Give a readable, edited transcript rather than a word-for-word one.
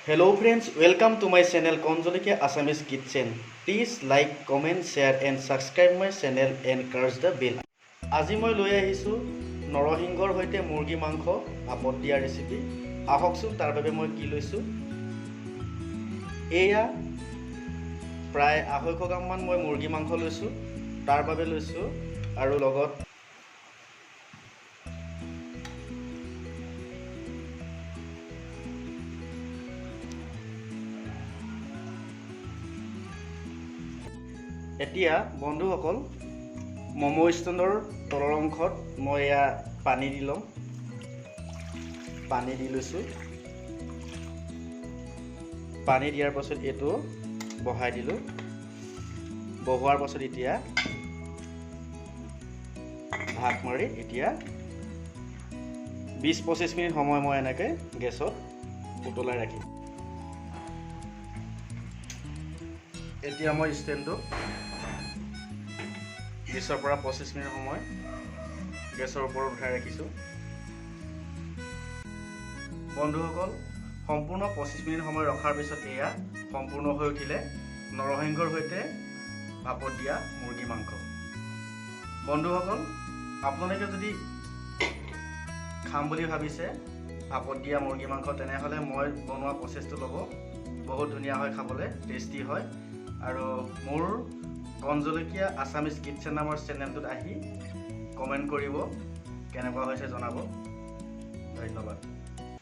Hello friends, welcome to my channel Konjolikia Assamese Kitchen. Please like, comment, share and subscribe my channel and press the bell. আজি মই লৈ আহিছো নৰসিংহৰ হৈতে মুৰ্গী মাংস ভাপত দিয়া ৰেচিপি। আহকচোন তাৰ বাবে মই কি লৈছো। এয়া প্ৰায় 250 গ্ৰাম মান মই মুৰ্গী মাংস লৈছো। তাৰ বাবে লৈছো আৰু লগত এতিয়া বন্ধুসকল মমো ষ্টেণ্ডৰ তলৰ অংশত মই এয়া পানী দি লম। পানী দি লৈছো। পানী দিয়াৰ পাছত এটো বহাই দিলো। বহোৱাৰ পাছত এতিয়া ঢাক মাৰি এতিয়া 20-25 মিনিট সময় মই এনেকৈ গেছত উতলাই ৰাখিম। এতিয়া মই ষ্টেণ্ডটো 20 পৰা 25 মিনিট সময় গেছৰ ওপৰত উঠাই ৰাখিছো। বন্ধুসকল সম্পূৰ্ণ 25 মিনিট সময় ৰখাৰ পিছত এয়া সম্পূৰ্ণ হৈ উঠিলে নৰসিংহৰ হৈতে ভাপত দিয়া মুৰ্গী মাংস। বন্ধুসকল আপোনালোকে যদি খাম বুলি ভাবিছে ভাপত দিয়া মুৰ্গী মাংস তেনেহলে মই বনোৱা প্ৰচেছটো ল'ব। বহুত ধুনীয়া হয়, খাবলৈ টেষ্টি হয়। আৰু মোৰ কনজলকীয়া আছামিজ কিটচেন নামৰ চেনেলটোত আহি কমেণ্ট কৰিব, কেনেকুৱা হৈছে জনাব। ধন্যবাদ।